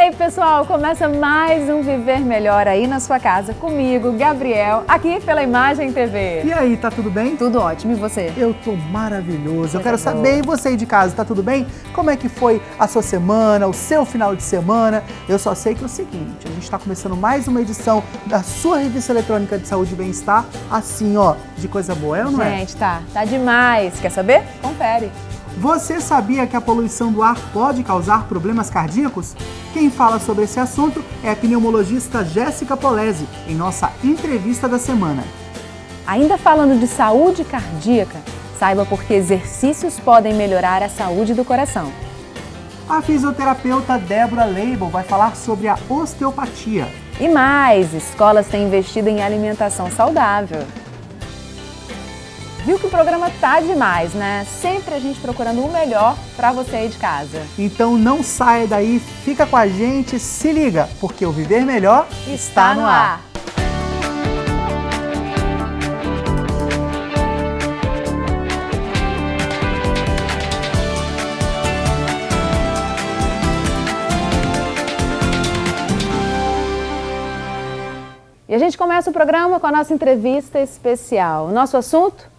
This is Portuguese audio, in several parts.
aí, pessoal, começa mais um Viver Melhor aí na sua casa, comigo, Gabriel, aqui pela Imagem TV. E aí, tá tudo bem? Tudo ótimo, e você? Eu tô maravilhoso. Eu quero saber, e você aí de casa, tá tudo bem? Como é que foi a sua semana, o seu final de semana? Eu só sei que é o seguinte, a gente tá começando mais uma edição da sua revista eletrônica de saúde e bem-estar, assim, ó, de coisa boa, não é? Gente, tá demais. Quer saber? Confere. Você sabia que a poluição do ar pode causar problemas cardíacos? Quem fala sobre esse assunto é a pneumologista Jéssica Polese, em nossa entrevista da semana. Ainda falando de saúde cardíaca, saiba por que exercícios podem melhorar a saúde do coração. A fisioterapeuta Débora Leibel vai falar sobre a osteopatia. E mais, escolas têm investido em alimentação saudável. Viu que o programa tá demais, né? Sempre a gente procurando o melhor para você aí de casa. Então não saia daí, fica com a gente, se liga, porque o Viver Melhor está no ar. E a gente começa o programa com a nossa entrevista especial. O nosso assunto?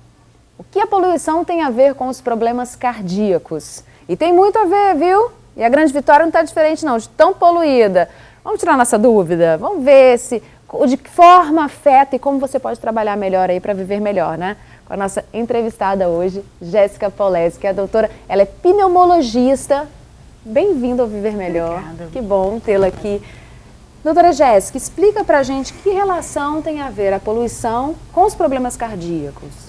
O que a poluição tem a ver com os problemas cardíacos? E tem muito a ver, viu? E a Grande Vitória não está diferente não, de tão poluída. Vamos tirar nossa dúvida? Vamos ver de que forma afeta e como você pode trabalhar melhor aí para viver melhor, né? Com a nossa entrevistada hoje, Jéssica Polese, que é a doutora, ela é pneumologista. Bem-vinda ao Viver Melhor. Obrigada. Que bom tê-la aqui. Doutora Jéssica, explica pra gente que relação tem a ver a poluição com os problemas cardíacos.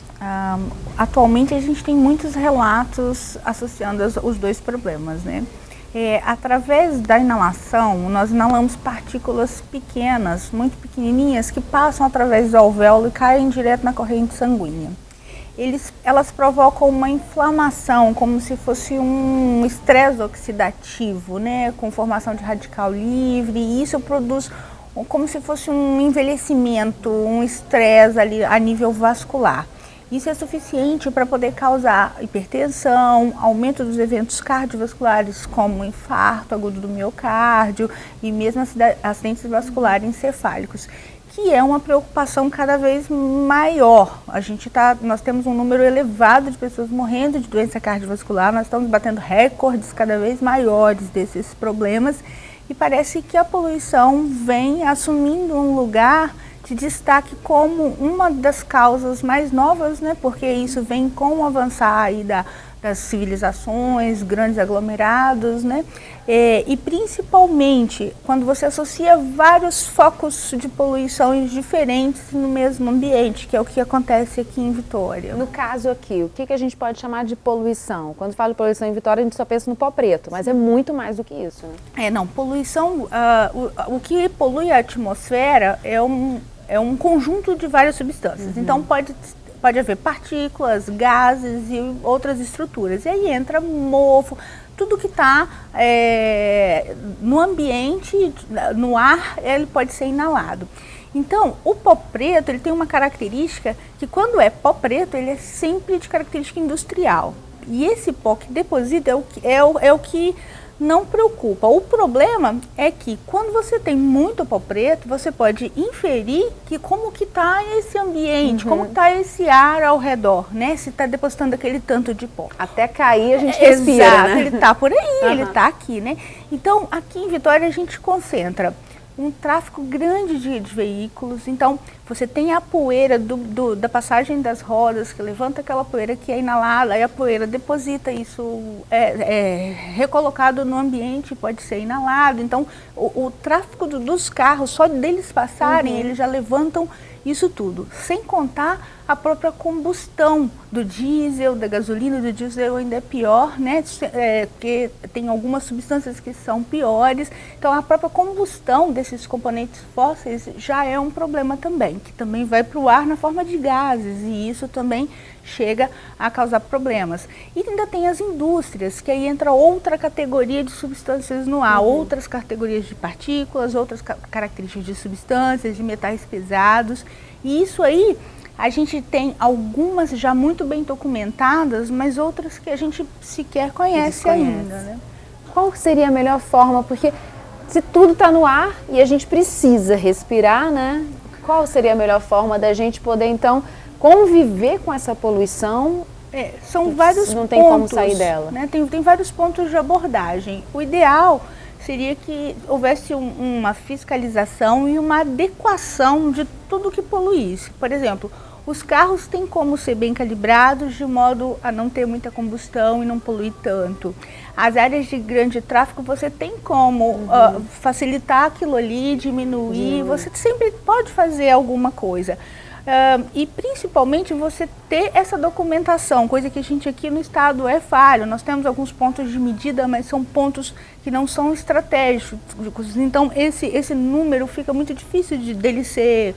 Atualmente a gente tem muitos relatos associando os dois problemas, né? Através da inalação, nós inalamos partículas pequenas, muito pequenininhas, que passam através do alvéolo e caem direto na corrente sanguínea. Elas provocam uma inflamação, como se fosse um estresse oxidativo, né? Com formação de radical livre, e isso produz como se fosse um envelhecimento, um estresse ali a nível vascular. Isso é suficiente para poder causar hipertensão, aumento dos eventos cardiovasculares, como infarto agudo do miocárdio e mesmo acidentes vasculares encefálicos, que é uma preocupação cada vez maior. Nós temos um número elevado de pessoas morrendo de doença cardiovascular, nós estamos batendo recordes cada vez maiores desses problemas e parece que a poluição vem assumindo um lugar de destaque como uma das causas mais novas, né? Porque isso vem com o avançar aí das civilizações, grandes aglomerados, né? E principalmente quando você associa vários focos de poluição diferentes no mesmo ambiente, que é o que acontece aqui em Vitória. No caso aqui, o que a gente pode chamar de poluição? Quando fala de poluição em Vitória, a gente só pensa no pó preto, mas é muito mais do que isso, né? Poluição, o que polui a atmosfera é um conjunto de várias substâncias. Então pode haver partículas, gases e outras estruturas. E aí entra mofo, tudo que está no ambiente, no ar, ele pode ser inalado. Então, o pó preto, ele tem uma característica que quando é pó preto, ele é sempre de característica industrial. E esse pó que deposita é o que não preocupa. O problema é que quando você tem muito pó preto, você pode inferir que como que está esse ambiente, como está esse ar ao redor, né? Se está depositando aquele tanto de pó. Até cair a gente respira, exato, né? Ele está por aí, ele está aqui, né? Então, aqui em Vitória a gente concentra um tráfego grande de veículos, então você tem a poeira da passagem das rodas, que levanta aquela poeira que é inalada, aí a poeira deposita, isso é recolocado no ambiente, pode ser inalado, então o tráfego dos carros, só deles passarem, eles já levantam isso tudo, sem contar a própria combustão do diesel, da gasolina. Do diesel ainda é pior, né? Porque tem algumas substâncias que são piores. Então a própria combustão desses componentes fósseis já é um problema também, que também vai para o ar na forma de gases, e isso também chega a causar problemas. E ainda tem as indústrias, que aí entra outra categoria de substâncias no ar, outras categorias de partículas, outras características de substâncias, de metais pesados, e isso aí a gente tem algumas já muito bem documentadas, mas outras que a gente sequer conhece ainda, né? Qual seria a melhor forma? Porque se tudo está no ar e a gente precisa respirar, né? Qual seria a melhor forma da gente poder, então, conviver com essa poluição? São vários não tem pontos, como sair dela. Né? Tem vários pontos de abordagem. O ideal seria que houvesse uma fiscalização e uma adequação de tudo que poluísse. Por exemplo, os carros têm como ser bem calibrados de modo a não ter muita combustão e não poluir tanto. As áreas de grande tráfego você tem como facilitar aquilo ali, diminuir, você sempre pode fazer alguma coisa. E principalmente você ter essa documentação, coisa que a gente aqui no estado é falho. Nós temos alguns pontos de medida, mas são pontos que não são estratégicos. Então esse número fica muito difícil dele ser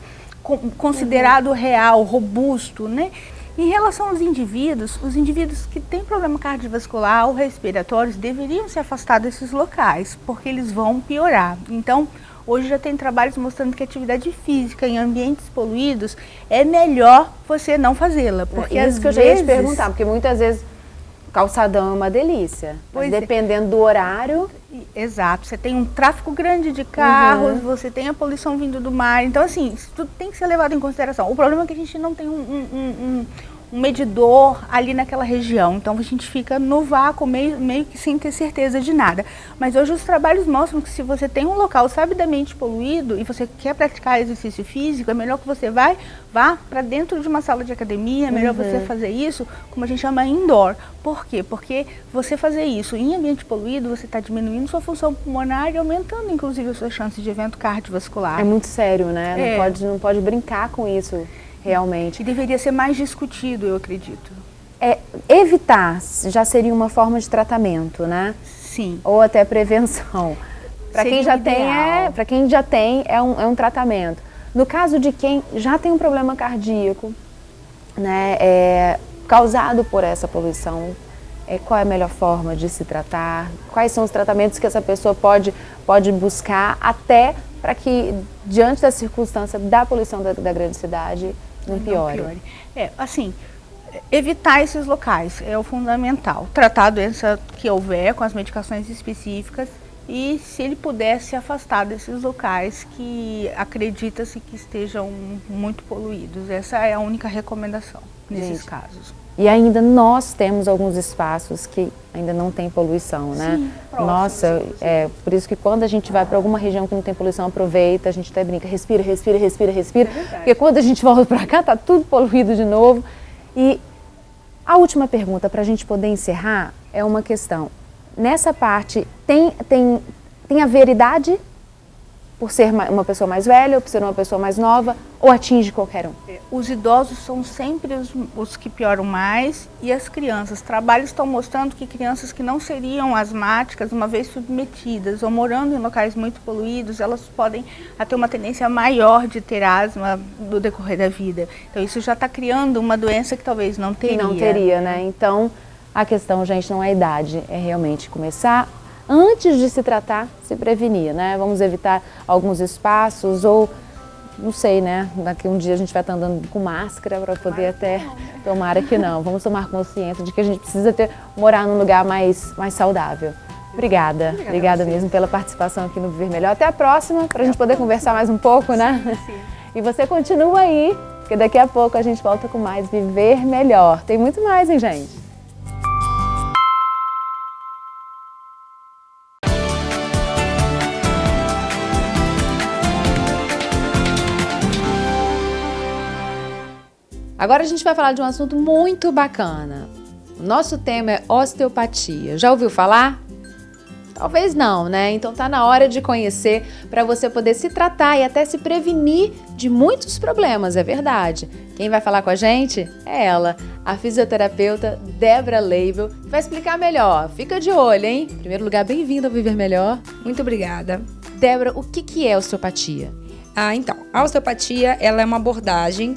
considerado real, robusto, né? Em relação aos indivíduos, os indivíduos que têm problema cardiovascular ou respiratórios deveriam se afastar desses locais, porque eles vão piorar. Então, hoje já tem trabalhos mostrando que a atividade física em ambientes poluídos é melhor você não fazê-la. Porque às vezes que eu já ia te perguntar, porque muitas vezes calçadão é uma delícia, mas dependendo do horário... Exato, você tem um tráfego grande de carros, você tem a poluição vindo do mar, então assim, isso tudo tem que ser levado em consideração. O problema é que a gente não tem um medidor ali naquela região, então a gente fica no vácuo, meio que sem ter certeza de nada. Mas hoje os trabalhos mostram que se você tem um local sabidamente poluído e você quer praticar exercício físico, é melhor que você vá para dentro de uma sala de academia, é melhor você fazer isso, como a gente chama indoor. Por quê? Porque você fazer isso em ambiente poluído, você está diminuindo sua função pulmonar e aumentando inclusive as suas chances de evento cardiovascular. É muito sério, né? Não pode brincar com isso. Realmente. E deveria ser mais discutido, eu acredito. Evitar já seria uma forma de tratamento, né? Sim. Ou até prevenção. Para quem já tem, é um tratamento. No caso de quem já tem um problema cardíaco, né, causado por essa poluição, qual é a melhor forma de se tratar? Quais são os tratamentos que essa pessoa pode buscar até para que, diante da circunstância da poluição da grande cidade, não piore. Assim, evitar esses locais é o fundamental. Tratar a doença que houver com as medicações específicas e, se ele puder, se afastar desses locais que acredita-se que estejam muito poluídos. Essa é a única recomendação nesses casos. E ainda nós temos alguns espaços que ainda não tem poluição, né? Sim, nossa, por isso que quando a gente vai para alguma região que não tem poluição, aproveita, a gente até brinca, respira. Porque quando a gente volta para cá, tá tudo poluído de novo. E a última pergunta, para a gente poder encerrar, é uma questão. Nessa parte, tem a veridade por ser uma pessoa mais velha ou por ser uma pessoa mais nova, ou atinge qualquer um? Os idosos são sempre os que pioram mais, e as crianças. Trabalhos estão mostrando que crianças que não seriam asmáticas, uma vez submetidas ou morando em locais muito poluídos, elas podem ter uma tendência maior de ter asma no decorrer da vida. Então isso já está criando uma doença que talvez não teria. Que não teria, né? Então a questão, gente, não é a idade, é realmente começar antes de se tratar, se prevenir, né? Vamos evitar alguns espaços ou, não sei, né? Daqui um dia a gente vai estar andando com máscara para poder até... Tomara que não. Vamos tomar consciência de que a gente precisa morar num lugar mais saudável. Obrigada mesmo pela participação aqui no Viver Melhor. Até a próxima, para a gente poder conversar mais um pouco, né? Sim. E você continua aí, porque daqui a pouco a gente volta com mais Viver Melhor. Tem muito mais, hein, gente? Agora a gente vai falar de um assunto muito bacana. O nosso tema é osteopatia. Já ouviu falar? Talvez não, né? Então tá na hora de conhecer para você poder se tratar e até se prevenir de muitos problemas, é verdade. Quem vai falar com a gente é ela, a fisioterapeuta Débora Leibel, que vai explicar melhor. Fica de olho, hein? Em primeiro lugar, bem-vinda ao Viver Melhor. Muito obrigada. Débora, o que é osteopatia? Então, a osteopatia ela é uma abordagem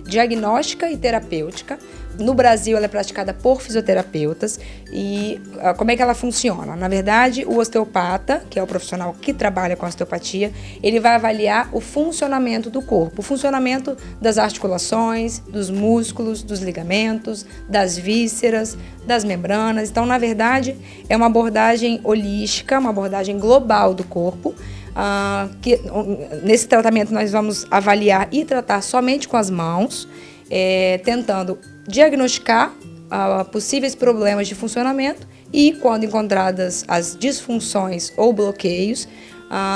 diagnóstica e terapêutica. No Brasil, ela é praticada por fisioterapeutas. E como é que ela funciona? Na verdade, o osteopata, que é o profissional que trabalha com a osteopatia, ele vai avaliar o funcionamento do corpo, o funcionamento das articulações, dos músculos, dos ligamentos, das vísceras, das membranas. Então, na verdade, é uma abordagem holística, uma abordagem global do corpo. Que nesse tratamento nós vamos avaliar e tratar somente com as mãos, tentando diagnosticar possíveis problemas de funcionamento e, quando encontradas as disfunções ou bloqueios,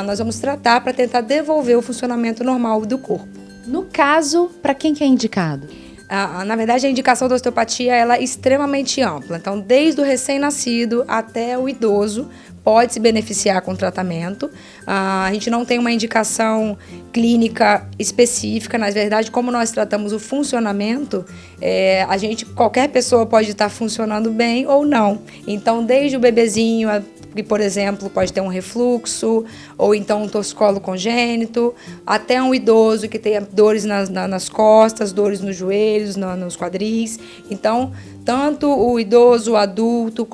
nós vamos tratar para tentar devolver o funcionamento normal do corpo. No caso, para quem que é indicado? Na verdade, a indicação da osteopatia ela é extremamente ampla. Então, desde o recém-nascido até o idoso pode se beneficiar com o tratamento. A gente não tem uma indicação clínica específica. Na verdade, como nós tratamos o funcionamento, qualquer pessoa pode estar funcionando bem ou não. Então, desde o bebezinho, que, por exemplo, pode ter um refluxo, ou então um torcicolo congênito, até um idoso que tenha dores nas costas, dores nos joelhos, nos quadris. Então, tanto o idoso, o adulto,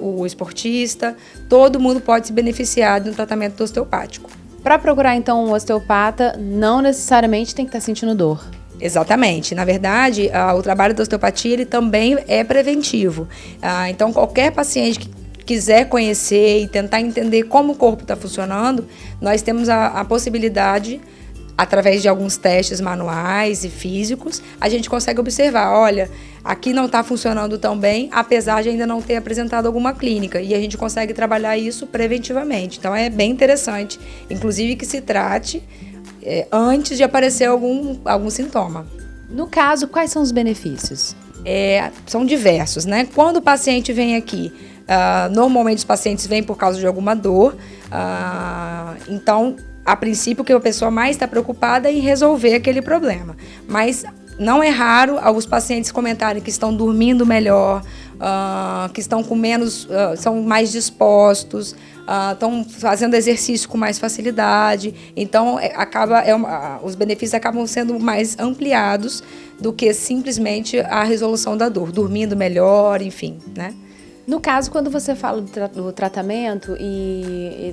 o esportista, todo mundo pode se beneficiar de um tratamento osteopático. Para procurar, então, um osteopata, não necessariamente tem que estar sentindo dor. Exatamente. Na verdade, o trabalho da osteopatia ele também é preventivo. Então, qualquer paciente que quiser conhecer e tentar entender como o corpo está funcionando, nós temos a possibilidade, através de alguns testes manuais e físicos, a gente consegue observar, olha, aqui não está funcionando tão bem, apesar de ainda não ter apresentado alguma clínica, e a gente consegue trabalhar isso preventivamente. Então é bem interessante, inclusive que se trate antes de aparecer algum sintoma. No caso, quais são os benefícios? São diversos, né? Quando o paciente vem aqui, normalmente os pacientes vêm por causa de alguma dor, então, a princípio, que a pessoa mais está preocupada é em resolver aquele problema. Mas não é raro os pacientes comentarem que estão dormindo melhor, que estão com menos, são mais dispostos, estão fazendo exercício com mais facilidade. Então, os benefícios acabam sendo mais ampliados do que simplesmente a resolução da dor, dormindo melhor, enfim, né? No caso, quando você fala do tratamento e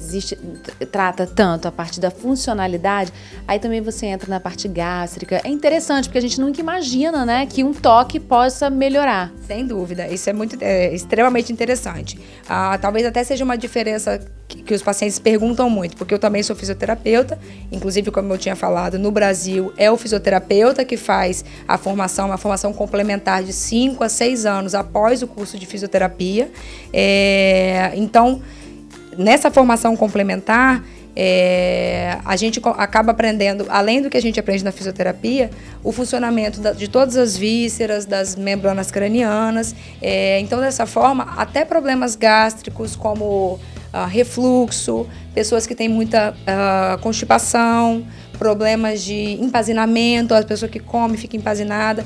trata tanto a parte da funcionalidade, aí também você entra na parte gástrica. É interessante, porque a gente nunca imagina, né, que um toque possa melhorar. Sem dúvida, isso é extremamente interessante. Talvez até seja uma diferença que os pacientes perguntam muito, porque eu também sou fisioterapeuta, inclusive, como eu tinha falado, no Brasil é o fisioterapeuta que faz uma formação complementar de 5 a 6 anos após o curso de fisioterapia. Então, nessa formação complementar, a gente acaba aprendendo, além do que a gente aprende na fisioterapia, o funcionamento de todas as vísceras, das membranas cranianas. Então, dessa forma, até problemas gástricos como refluxo, pessoas que têm muita constipação, problemas de empazinamento, a pessoa que come fica empazinada.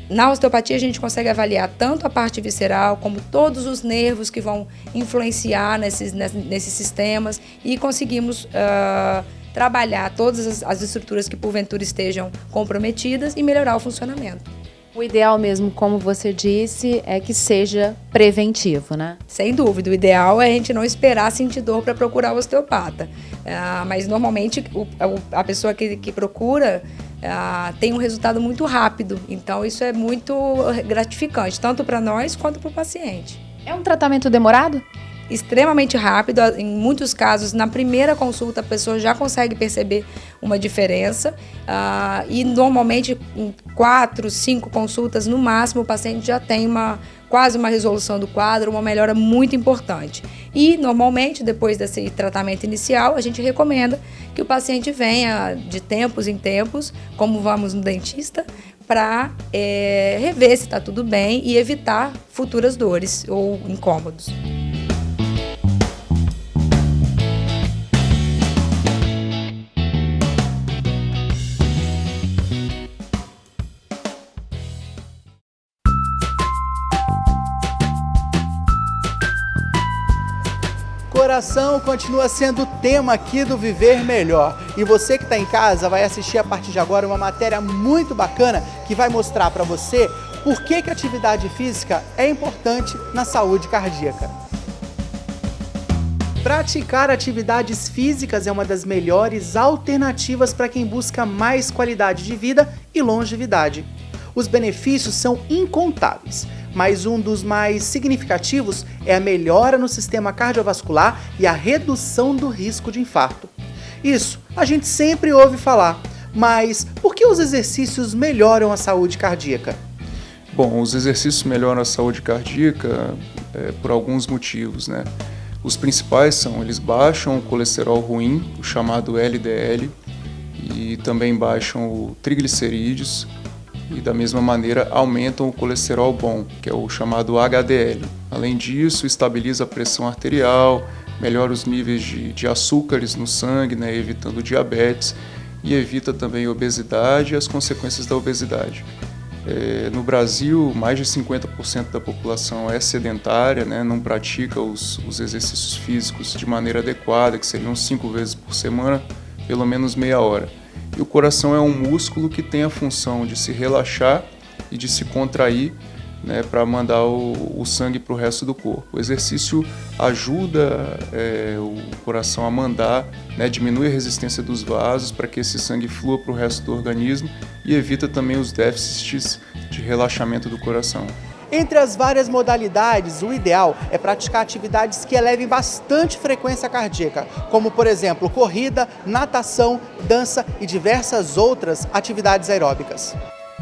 Na osteopatia, a gente consegue avaliar tanto a parte visceral, como todos os nervos que vão influenciar nesses sistemas, e conseguimos trabalhar todas as estruturas que porventura estejam comprometidas e melhorar o funcionamento. O ideal mesmo, como você disse, é que seja preventivo, né? Sem dúvida, o ideal é a gente não esperar sentir dor para procurar o osteopata. Mas normalmente a pessoa que procura tem um resultado muito rápido, então isso é muito gratificante, tanto para nós quanto para o paciente. É um tratamento demorado? Extremamente rápido, em muitos casos, na primeira consulta a pessoa já consegue perceber uma diferença e normalmente em 4, 5 consultas no máximo o paciente já tem quase uma resolução do quadro, uma melhora muito importante. E normalmente depois desse tratamento inicial a gente recomenda que o paciente venha de tempos em tempos, como vamos no dentista, para rever se está tudo bem e evitar futuras dores ou incômodos. coração continua sendo o tema aqui do Viver Melhor. E você que está em casa vai assistir a partir de agora uma matéria muito bacana que vai mostrar para você por que a atividade física é importante na saúde cardíaca. Praticar atividades físicas é uma das melhores alternativas para quem busca mais qualidade de vida e longevidade. Os benefícios são incontáveis, mas um dos mais significativos é a melhora no sistema cardiovascular e a redução do risco de infarto. Isso a gente sempre ouve falar, mas por que os exercícios melhoram a saúde cardíaca? Bom, os exercícios melhoram a saúde cardíaca por alguns motivos, né? Os principais são, eles baixam o colesterol ruim, o chamado LDL, e também baixam o triglicerídeos, e da mesma maneira aumentam o colesterol bom, que é o chamado HDL. Além disso, estabiliza a pressão arterial, melhora os níveis de açúcares no sangue, né, evitando diabetes, e evita também a obesidade e as consequências da obesidade. No Brasil, mais de 50% da população é sedentária, né, não pratica os exercícios físicos de maneira adequada, que seriam 5 vezes por semana, pelo menos meia hora. E o coração é um músculo que tem a função de se relaxar e de se contrair, né, para mandar o sangue para o resto do corpo. O exercício ajuda o coração a mandar, né, diminui a resistência dos vasos para que esse sangue flua para o resto do organismo e evita também os déficits de relaxamento do coração. Entre as várias modalidades, o ideal é praticar atividades que elevem bastante frequência cardíaca, como, por exemplo, corrida, natação, dança e diversas outras atividades aeróbicas.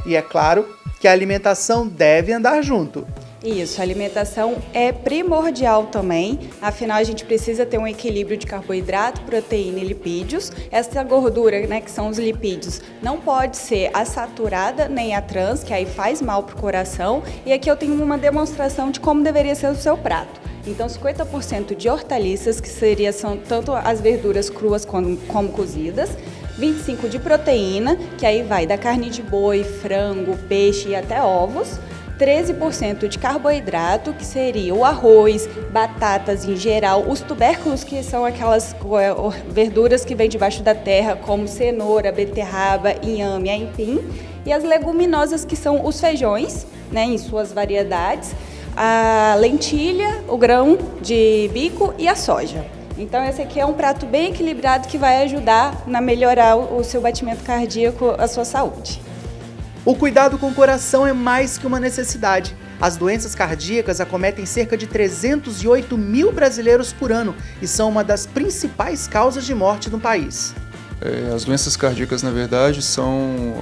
E é claro que a alimentação deve andar junto. Isso, a alimentação é primordial também, afinal a gente precisa ter um equilíbrio de carboidrato, proteína e lipídios. Essa gordura, né, que são os lipídios, não pode ser a saturada nem a trans, que aí faz mal para o coração. E aqui eu tenho uma demonstração de como deveria ser o seu prato. Então 50% de hortaliças, que são tanto as verduras cruas como cozidas, 25% de proteína, que aí vai da carne de boi, frango, peixe e até ovos, 13% de carboidrato, que seria o arroz, batatas em geral, os tubérculos, que são aquelas verduras que vêm debaixo da terra, como cenoura, beterraba, inhame, aipim, e as leguminosas, que são os feijões, né, em suas variedades, a lentilha, o grão de bico e a soja. Então esse aqui é um prato bem equilibrado que vai ajudar a melhorar o seu batimento cardíaco, a sua saúde. O cuidado com o coração é mais que uma necessidade. As doenças cardíacas acometem cerca de 308 mil brasileiros por ano e são uma das principais causas de morte no país. As doenças cardíacas, na verdade, são,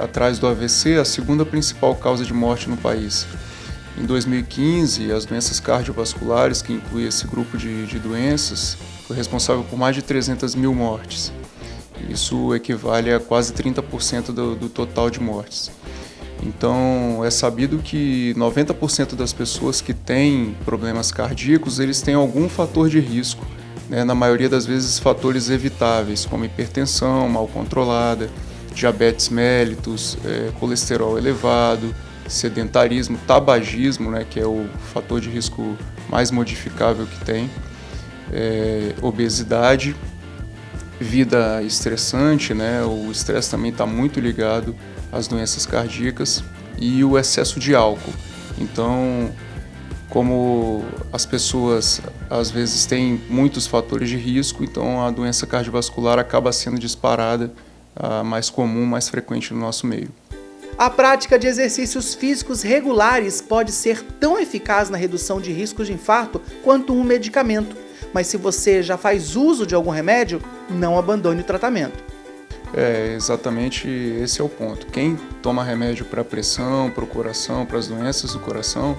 atrás do AVC, a segunda principal causa de morte no país. Em 2015, as doenças cardiovasculares, que inclui esse grupo de doenças, foi responsável por mais de 300 mil mortes. Isso equivale a quase 30% do total de mortes. Então, é sabido que 90% das pessoas que têm problemas cardíacos, eles têm algum fator de risco, né? Na maioria das vezes, fatores evitáveis, como hipertensão mal controlada, diabetes mellitus, colesterol elevado, sedentarismo, tabagismo, né, que é o fator de risco mais modificável que tem, obesidade, vida estressante, né, o estresse também está muito ligado às doenças cardíacas, e o excesso de álcool. Então, como as pessoas às vezes têm muitos fatores de risco, então a doença cardiovascular acaba sendo disparada, a mais comum, mais frequente no nosso meio. A prática de exercícios físicos regulares pode ser tão eficaz na redução de riscos de infarto quanto um medicamento. Mas se você já faz uso de algum remédio, não abandone o tratamento. Exatamente esse é o ponto. Quem toma remédio para a pressão, para o coração, para as doenças do coração,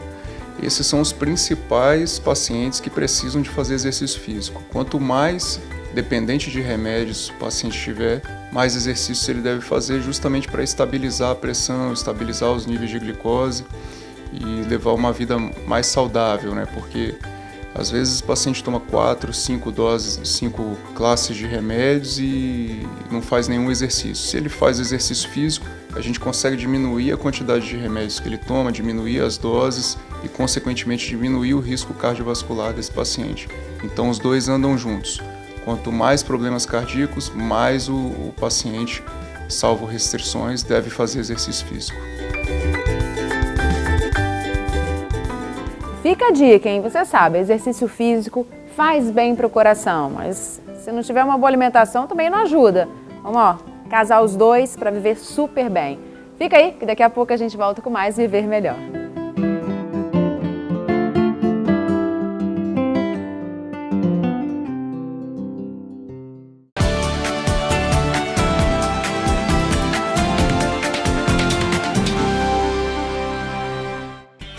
esses são os principais pacientes que precisam de fazer exercício físico. Quanto mais dependente de remédios o paciente tiver, mais exercícios ele deve fazer justamente para estabilizar a pressão, estabilizar os níveis de glicose e levar uma vida mais saudável, né? Porque às vezes o paciente toma 4, 5 doses, 5 classes de remédios e não faz nenhum exercício. Se ele faz exercício físico, a gente consegue diminuir a quantidade de remédios que ele toma, diminuir as doses e, consequentemente, diminuir o risco cardiovascular desse paciente. Então, os dois andam juntos. Quanto mais problemas cardíacos, mais o paciente, salvo restrições, deve fazer exercício físico. Fica a dica, hein? Você sabe, exercício físico faz bem para o coração, mas se não tiver uma boa alimentação também não ajuda. Vamos, ó, casar os dois para viver super bem. Fica aí, que daqui a pouco a gente volta com mais Viver Melhor.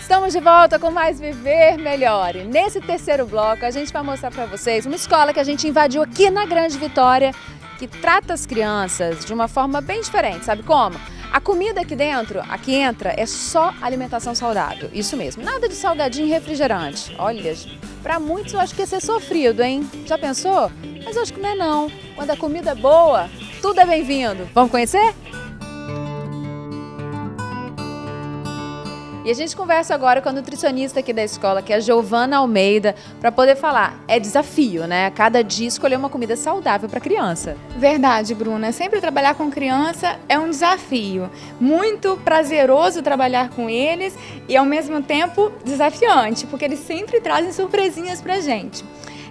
Estamos de volta com mais Viver Melhor. E nesse terceiro bloco a gente vai mostrar para vocês uma escola que a gente invadiu aqui na Grande Vitória, que trata as crianças de uma forma bem diferente, sabe como? A comida aqui dentro, aqui entra, é só alimentação saudável, isso mesmo, nada de salgadinho e refrigerante. Olha, para muitos eu acho que ia ser sofrido, hein? Já pensou? Mas eu acho que não é não. Quando a comida é boa, tudo é bem-vindo. Vamos conhecer? E a gente conversa agora com a nutricionista aqui da escola, que é a Giovana Almeida, para poder falar. É desafio, né? Cada dia escolher uma comida saudável para criança. Verdade, Bruna. Sempre trabalhar com criança é um desafio. Muito prazeroso trabalhar com eles e, ao mesmo tempo, desafiante, porque eles sempre trazem surpresinhas pra gente.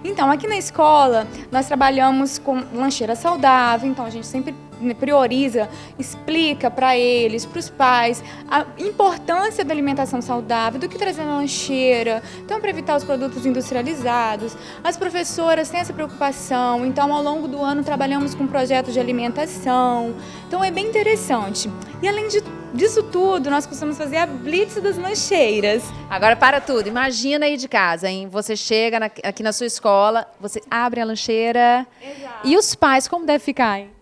Então, aqui na escola, nós trabalhamos com lancheira saudável, então a gente sempre prioriza, explica para eles, para os pais, a importância da alimentação saudável, do que trazer na lancheira, então para evitar os produtos industrializados. As professoras têm essa preocupação, então ao longo do ano trabalhamos com projetos de alimentação, então é bem interessante. E além disso tudo, nós costumamos fazer a blitz das lancheiras. Agora para tudo, imagina aí de casa, hein? Você chega aqui na sua escola, você abre a lancheira. Exato. E os pais como deve ficar, hein?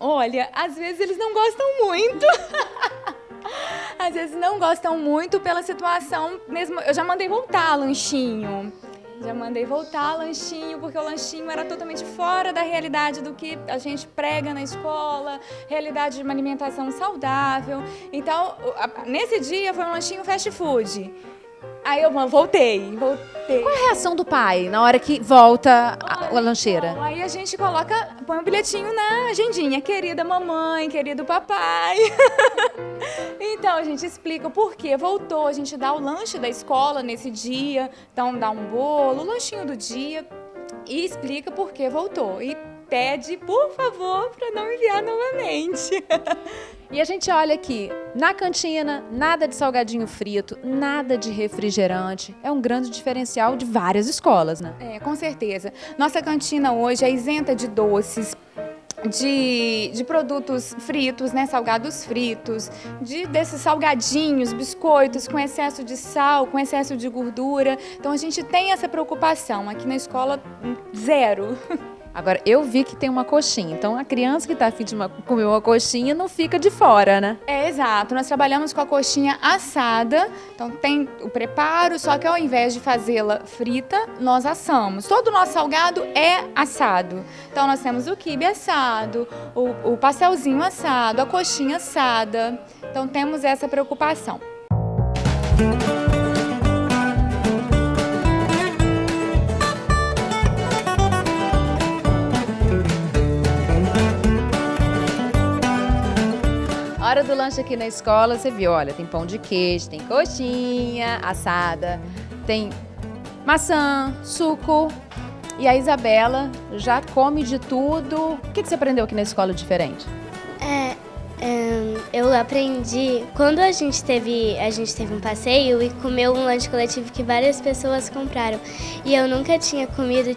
Olha, às vezes eles não gostam muito. Às vezes não gostam muito pela situação mesmo. Eu já mandei voltar lanchinho. Porque o lanchinho era totalmente fora da realidade do que a gente prega na escola, realidade de uma alimentação saudável. Então, nesse dia foi um lanchinho fast food. Aí eu voltei. Qual é a reação do pai na hora que volta a lancheira? Então, aí a gente põe um bilhetinho na agendinha, querida mamãe, querido papai. Então a gente explica por que voltou, a gente dá o lanche da escola nesse dia, então dá um bolo, o lanchinho do dia e explica por que voltou. E pede, por favor, para não enviar novamente. E a gente olha aqui, na cantina, nada de salgadinho frito, nada de refrigerante. É um grande diferencial de várias escolas, né? É, com certeza. Nossa cantina hoje é isenta de doces, de produtos fritos, né, salgados fritos, desses salgadinhos, biscoitos com excesso de sal, com excesso de gordura. Então a gente tem essa preocupação. Aqui na escola, zero. Agora, eu vi que tem uma coxinha, então a criança que está a fim de comer uma coxinha não fica de fora, né? É, exato. Nós trabalhamos com a coxinha assada, então tem o preparo, só que ao invés de fazê-la frita, nós assamos. Todo o nosso salgado é assado. Então nós temos o quibe assado, o pastelzinho assado, a coxinha assada. Então temos essa preocupação. A hora do lanche aqui na escola, você viu, olha, tem pão de queijo, tem coxinha assada, tem maçã, suco. E a Isabela já come de tudo. O que você aprendeu aqui na escola diferente? Eu aprendi quando a gente teve um passeio e comeu um lanche coletivo que várias pessoas compraram. E eu nunca tinha comido,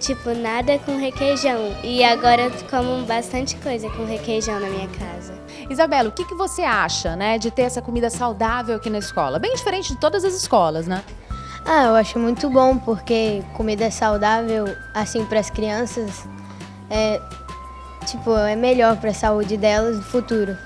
nada com requeijão. E agora eu como bastante coisa com requeijão na minha casa. Isabela, o que você acha, né, de ter essa comida saudável aqui na escola? Bem diferente de todas as escolas, né? Eu acho muito bom, porque comida saudável, assim, para as crianças, é melhor para a saúde delas no futuro.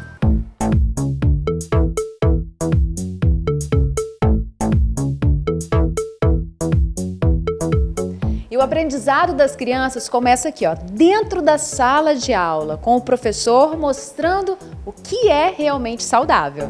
E o aprendizado das crianças começa aqui, ó, dentro da sala de aula, com o professor mostrando o que é realmente saudável.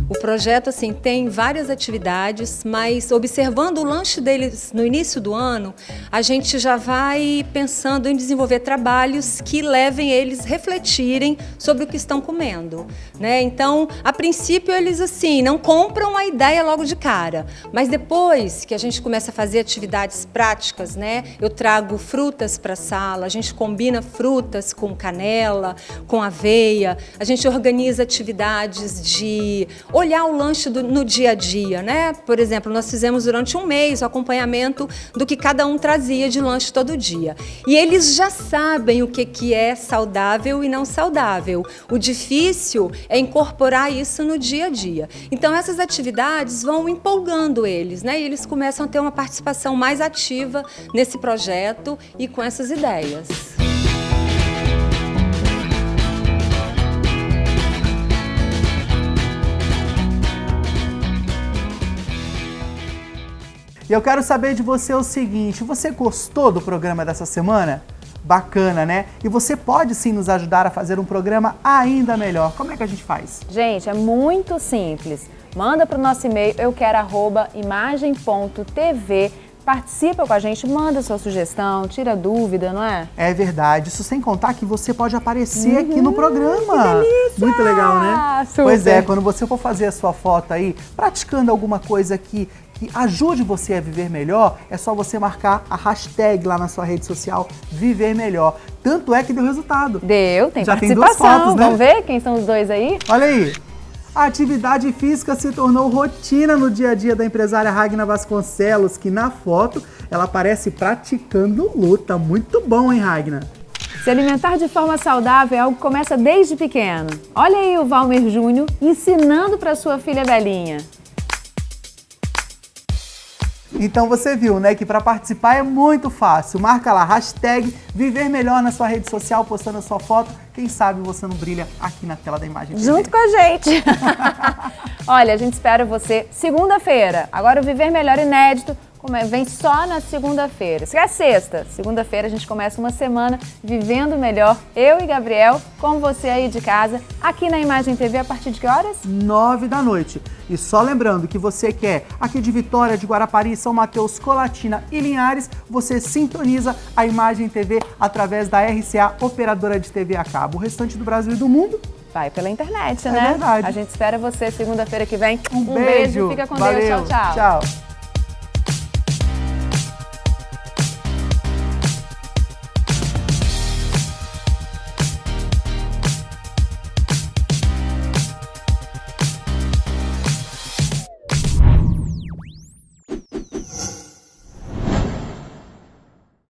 O projeto assim tem várias atividades, mas observando o lanche deles no início do ano, a gente já vai pensando em desenvolver trabalhos que levem eles refletirem sobre o que estão comendo, né? Então, a princípio eles assim não compram a ideia logo de cara, mas depois que a gente começa a fazer atividades práticas, né? Eu trago frutas para a sala, a gente combina frutas com canela, com aveia, a gente organiza atividades de olhar o lanche no dia a dia, né? Por exemplo, nós fizemos durante um mês o acompanhamento do que cada um trazia de lanche todo dia. E eles já sabem o que é saudável e não saudável. O difícil é incorporar isso no dia a dia. Então, essas atividades vão empolgando eles, né? E eles começam a ter uma participação mais ativa nesse projeto e com essas ideias. E eu quero saber de você o seguinte, você gostou do programa dessa semana? Bacana, né? E você pode sim nos ajudar a fazer um programa ainda melhor. Como é que a gente faz? Gente, é muito simples. Manda para o nosso e-mail euquero@imagem.tv. Participa com a gente, manda sua sugestão, tira dúvida, não é? É verdade, isso sem contar que você pode aparecer aqui no programa. Que delícia! Muito legal, né? Super. Pois é, quando você for fazer a sua foto aí, praticando alguma coisa que ajude você a viver melhor, é só você marcar a hashtag lá na sua rede social, Viver Melhor. Tanto é que deu resultado. Deu, tem já participação. Tem duas fotos, né? Vamos ver quem são os dois aí? Olha aí. A atividade física se tornou rotina no dia a dia da empresária Ragna Vasconcelos, que na foto ela aparece praticando luta. Muito bom, hein, Ragna? Se alimentar de forma saudável é algo que começa desde pequeno. Olha aí o Valmer Júnior ensinando para sua filha Belinha. Então você viu, né, que para participar é muito fácil. Marca lá, hashtag Viver Melhor na sua rede social, postando a sua foto. Quem sabe você não brilha aqui na tela da Imagem TV. Junto com a gente. Olha, a gente espera você segunda-feira. Agora o Viver Melhor inédito vem só na segunda-feira. Se é sexta, segunda-feira a gente começa uma semana vivendo melhor. Eu e Gabriel, com você aí de casa, aqui na Imagem TV, a partir de que horas? 9 da noite. E só lembrando que você quer aqui de Vitória, de Guarapari, São Mateus, Colatina e Linhares, você sintoniza a Imagem TV através da RCA, operadora de TV a cabo. O restante do Brasil e do mundo vai pela internet, é né? Verdade. A gente espera você segunda-feira que vem. Um beijo. Fica com Valeu. Deus. Tchau, tchau. Tchau.